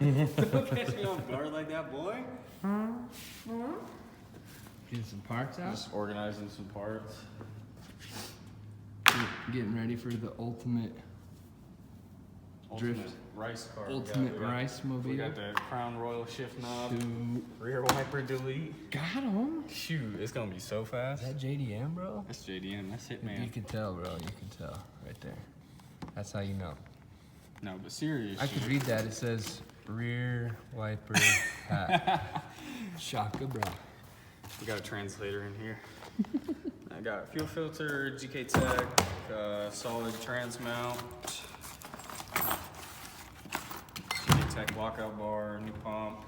Don't catch me off guard like that, boy. Getting some parts out. Just organizing some parts. Getting ready for the ultimate drift. Rice car. Ultimate rice mobile. We got the Crown Royal shift knob. Shoot. Rear wiper delete. Got him. Shoot, it's gonna be so fast. Is that JDM, bro? That's JDM. That's Hitman. You can tell, bro. You can tell right there. That's how you know. No, but serious. I could read that. It says rear wiper hat. Shaka, bro. We got a translator in here. I got fuel filter, GK Tech, solid trans mount, GK Tech lockout bar, new pump,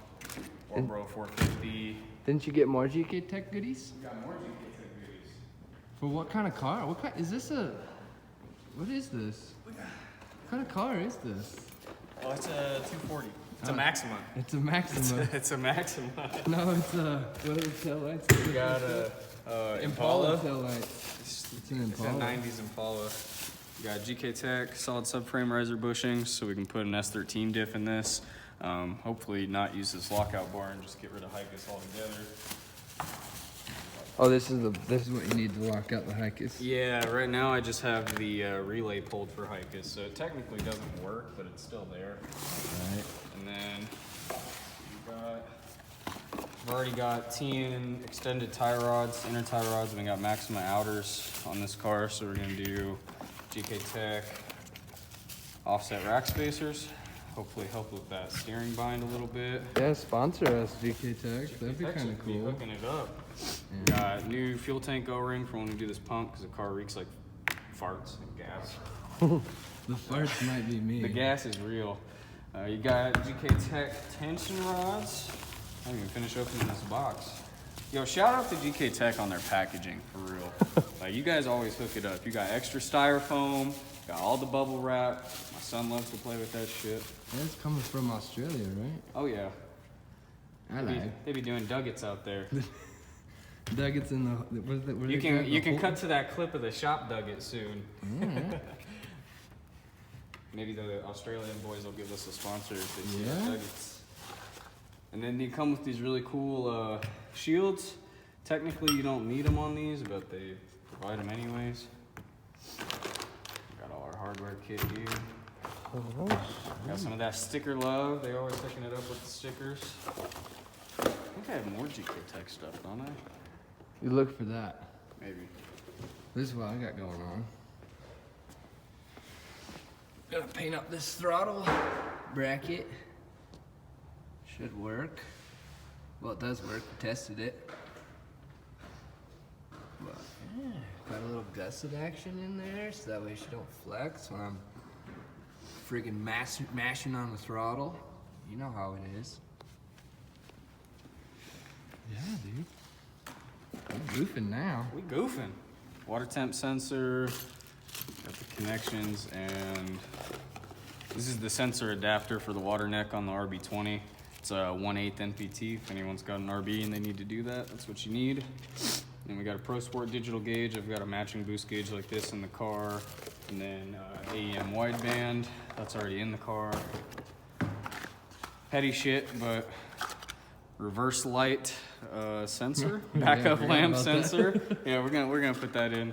Orbro 450. Didn't you get more GK Tech goodies? We got more GK Tech goodies. For what kind of car? What kind? Is this a? What is this? What kind of car is this? Oh, it's a 240. It's a Maxima. It's a Maxima. It's a Maxima. No, it's a. What are the tail lights? We got a Impala. tail lights. It's an It's a Impala. 90s Impala. We got GK Tech, solid subframe riser bushings, so we can put an S13 diff in this. Hopefully not use this lockout bar and just get rid of Hicus altogether. Oh, this is what you need to lock out the Hicus. Yeah, right now I just have the relay pulled for Hicus, so it technically doesn't work, but it's still there. Right. And then I've already got TN extended tie rods, inner tie rods, and we got Maxima outers on this car, so we're gonna do GK Tech offset rack spacers. Hopefully help with that steering bind a little bit. Yeah, sponsor us, GK Tech. That'd be Tech kind of should be cool. hooking it up. Yeah. Got new fuel tank O-ring for when we do this pump, because the car reeks like farts and gas. The farts might be me. The gas is real. You got GK Tech tension rods. I didn't even finish opening this box. Yo, shout out to GK Tech on their packaging, for real. Like, you guys always hook it up. You got extra styrofoam, got all the bubble wrap. My son loves to play with that shit. Yeah, it's coming from Australia, right? Oh yeah. I like. They be doing duggets out there. Duggets in the. What You can cut to that clip of the shop dugget soon. Yeah. Maybe the Australian boys will give us a sponsor if they see Yeah. our nuggets. And then they come with these really cool shields. Technically, you don't need them on these, but they provide them anyways. Got all our hardware kit here. Got some of that sticker love. They always hooking it up with the stickers. I think I have more GK Tech stuff, don't I? You look for that. Maybe. This is what I got going on. Gonna paint up this throttle bracket. Should work. Well, it does work. We tested it. But, yeah, got a little gusset action in there, so that way she don't flex when I'm friggin' mashing on the throttle. You know how it is. Yeah, dude. We're goofing now. We goofing. Water temp sensor. Got the connections, and this is the sensor adapter for the water neck on the RB20. It's a 1/8 NPT. If anyone's got an RB and they need to do that, that's what you need. And we got a Pro Sport digital gauge. I've got a matching boost gauge like this in the car. And then AEM wideband, that's already in the car. Petty shit, but reverse light sensor, backup lamp sensor. Yeah, we're gonna put that in.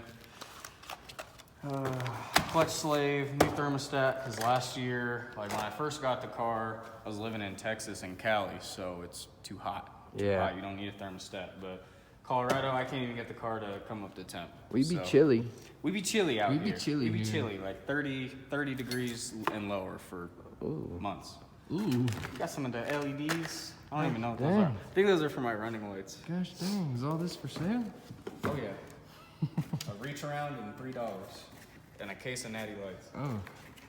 Clutch slave, new thermostat, because last year, like when I first got the car, I was living in Texas and Cali, so it's too hot. Too hot. You don't need a thermostat, but Colorado, I can't even get the car to come up to temp. We be chilly. We be chilly out here. We be chilly We be here. chilly, like 30 degrees and lower for months. Ooh. Got some of the LEDs. I don't even know what those Damn. are. I think those are for my running lights. Gosh dang, is all this for sale? Oh yeah. A reach around and $3. And a case of natty lights. Oh,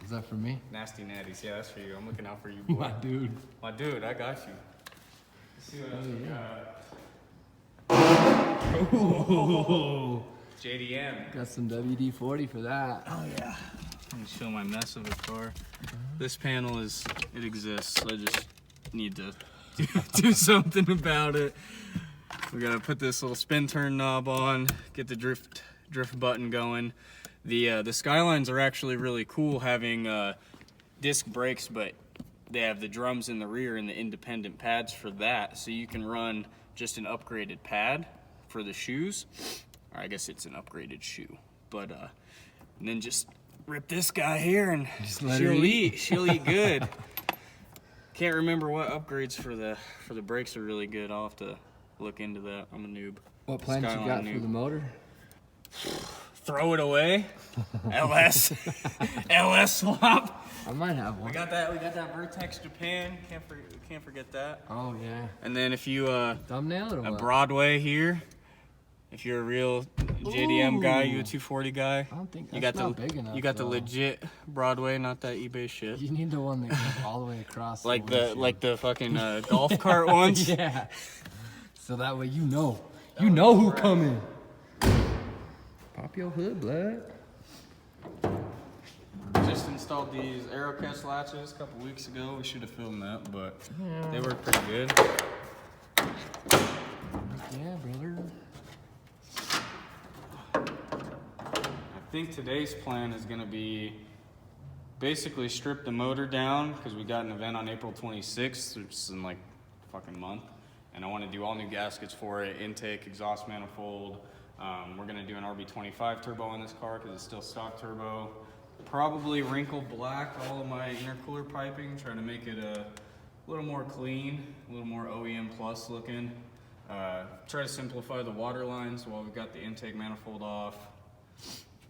is that for me? Nasty natties. Yeah, that's for you. I'm looking out for you, boy. My dude. My dude, I got you. Let's see what else we got. Oh, JDM. got some WD-40 for that. Oh yeah. Let me show my mess of the car. This panel it exists. I just need to do something about it. We gotta put this little spin turn knob on, get the drift button going. The Skylines are actually really cool, having disc brakes, but they have the drums in the rear and the independent pads for that, so you can run just an upgraded pad for the shoes. Or I guess it's an upgraded shoe, but and then just rip this guy here and she'll eat. She'll eat good. Can't remember what upgrades for the brakes are really good. I'll have to look into that. I'm a noob. What plans you got for the motor? Throw it away. LS swap. I might have one. We got that Vertex Japan. Can't forget that. Oh yeah. And then if you thumbnail or what? A Broadway here. If you're a real JDM guy, you a 240 guy. I don't think that's not big enough. You got the legit Broadway, not that eBay shit. You need the one that goes all the way across. like the fucking golf cart ones. Yeah. So that way you know who coming. Pop your hood, blood. Just installed these AeroCast latches a couple weeks ago. We should have filmed that, but they work pretty good. Yeah, brother. I think today's plan is gonna be basically strip the motor down because we got an event on April 26th, which is in like a fucking month. And I want to do all new gaskets for it, intake, exhaust manifold. We're gonna do an RB25 turbo in this car because it's still stock turbo. Probably wrinkle black all of my intercooler piping, trying to make it a little more clean, a little more OEM plus looking. Try to simplify the water lines while we've got the intake manifold off.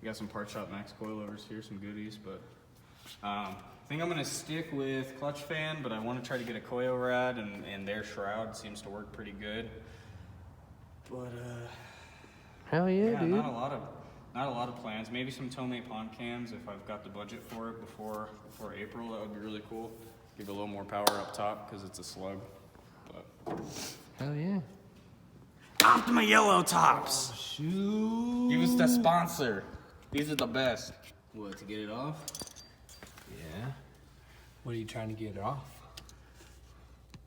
We got some Part Shop Max coilovers here, some goodies, but I think I'm gonna stick with clutch fan, but I want to try to get a coil rad, and their shroud seems to work pretty good. But hell yeah, dude. Not a lot of plans. Maybe some Tomei pond cams if I've got the budget for it before April. That would be really cool. Give it a little more power up top because it's a slug. But hell yeah. Optima Yellow Tops. Oh, shoot. Give us the sponsor. These are the best. What, to get it off? Yeah. What are you trying to get it off?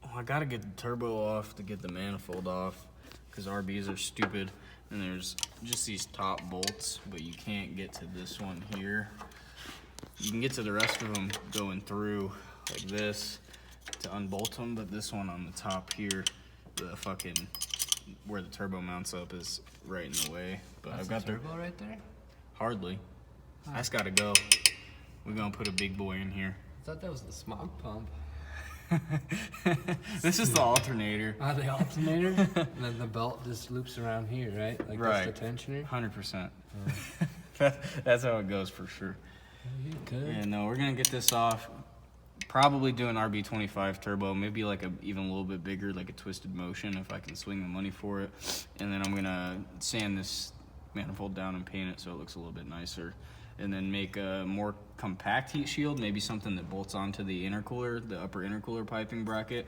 Oh, I gotta get the turbo off to get the manifold off because RBs are stupid. And there's just these top bolts, but you can't get to this one here. You can get to the rest of them going through like this to unbolt them, but this one on the top here, the fucking where the turbo mounts up is right in the way. But That's I've got the turbo right there? Hardly. That's gotta go. We're gonna put a big boy in here. I thought that was the smog pump. This is the alternator. Ah, the alternator? And then the belt just loops around here, right? Like right. That's the tensioner? 100%. That's how it goes for sure. Yeah, no, we're gonna get this off. Probably do an RB25 turbo, maybe like even a little bit bigger, like a twisted motion if I can swing the money for it. And then I'm gonna sand this manifold down and paint it so it looks a little bit nicer. And then make a more compact heat shield, maybe something that bolts onto the intercooler, the upper intercooler piping bracket,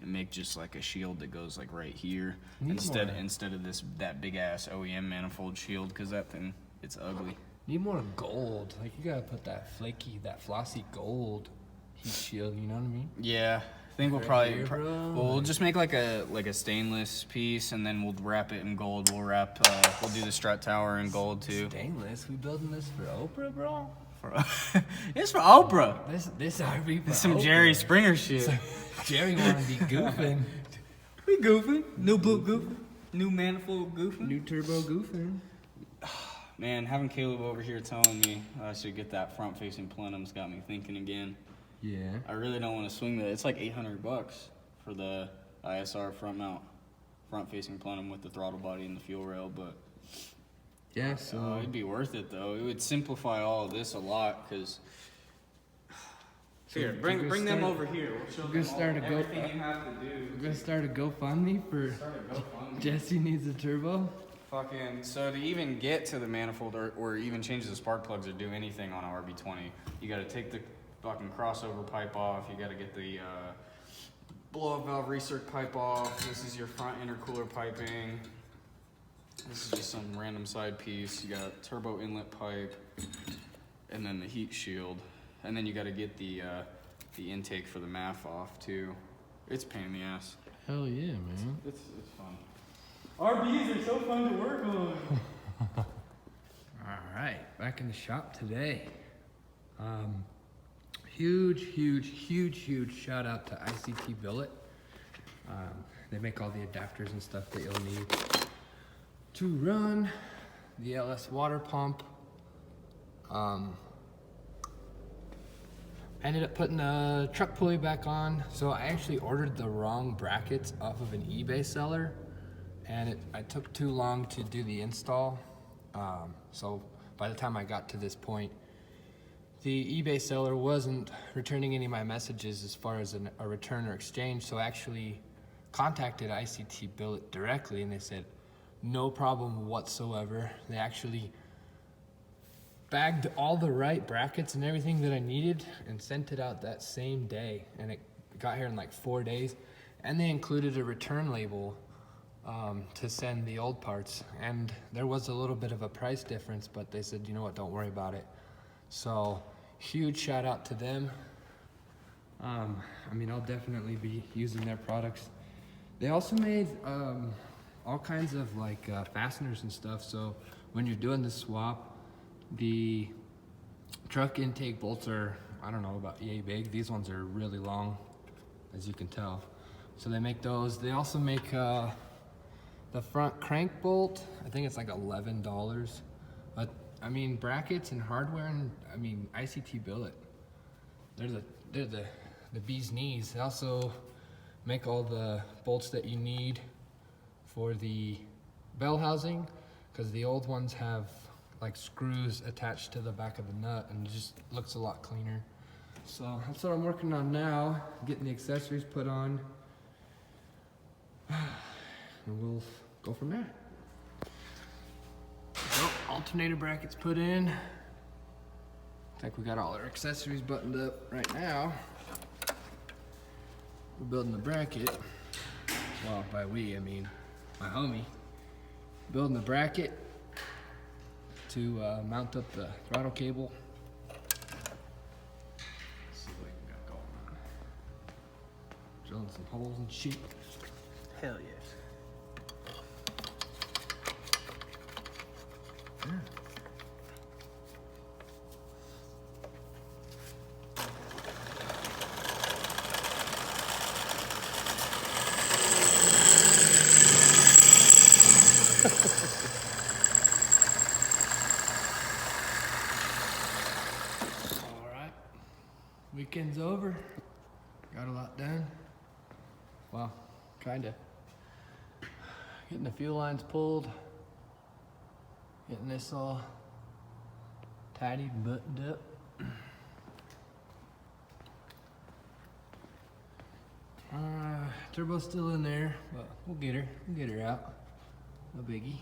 and make just like a shield that goes like right here instead of that big ass OEM manifold shield, because that thing, it's ugly. Need more gold. Like you gotta put that flaky, that flossy gold heat shield. You know what I mean? Yeah. I think we'll Right probably here, we'll just make like a stainless piece, and then we'll wrap it in gold. We'll do the strut tower in gold too. Stainless? We building this for Oprah, bro? It's for Oprah. This RV for This some Oprah. Jerry Springer shit. Jerry wanna be goofing. We goofing. New boot goofing. New manifold goofing. New turbo goofing. Man, having Caleb over here telling me I should get that front-facing plenum's got me thinking again. Yeah. I really don't want to swing that. It's like $800 for the ISR front-facing plenum with the throttle body and the fuel rail, but Yeah, so it'd be worth it though. It would simplify all of this a lot, because here, bring them over here. We'll show them everything you have to do. we're gonna start a GoFundMe for Jesse needs a turbo. Fucking, so to even get to the manifold or even change the spark plugs or do anything on an RB20, you gotta take the fucking crossover pipe off, you gotta get the blow-up valve recirc pipe off, this is your front intercooler piping, this is just some random side piece, you got turbo inlet pipe, and then the heat shield, and then you gotta get the intake for the MAF off too. It's a pain in the ass. Hell yeah, man. It's fun. RBs are so fun to work on. All right, back in the shop today. huge shout out to ICT Billet. They make all the adapters and stuff that you'll need to run the LS water pump. I ended up putting the truck pulley back on. So I actually ordered the wrong brackets off of an eBay seller, and it took too long to do the install. So by the time I got to this point, the eBay seller wasn't returning any of my messages as far as a return or exchange. So I actually contacted ICT Billet directly, and they said no problem whatsoever. They actually bagged all the right brackets and everything that I needed and sent it out that same day, and it got here in like 4 days. And they included a return label to send the old parts, and there was a little bit of a price difference, but they said, you know what, don't worry about it. So huge shout out to them. I mean, I'll definitely be using their products. They also made all kinds of like fasteners and stuff, so when you're doing the swap, the truck intake bolts are, I don't know, about yay big. These ones are really long, as you can tell. So they make those. They also make the front crank bolt. I think it's like $11. But I mean, brackets and hardware, and I mean, ICT Billet, they're the bee's knees. They also make all the bolts that you need for the bell housing, because the old ones have like screws attached to the back of the nut, and it just looks a lot cleaner. So that's what I'm working on now, getting the accessories put on, and we'll go from there. So alternator brackets put in. Looks like we got all our accessories buttoned up right now. We're building the bracket. Well, by we, I mean my homie. Building the bracket to mount up the throttle cable. Let's see what we got going on. Drilling some holes and shit. Hell yes. Yeah. Alright, weekend's over. Got a lot done. Well, kinda. Getting the fuel lines pulled. Getting this all tidied and buttoned up. Turbo's still in there, but we'll get her. We'll get her out. No biggie.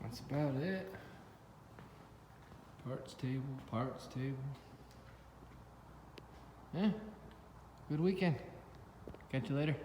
That's about it. Parts table. Yeah, good weekend. Catch you later.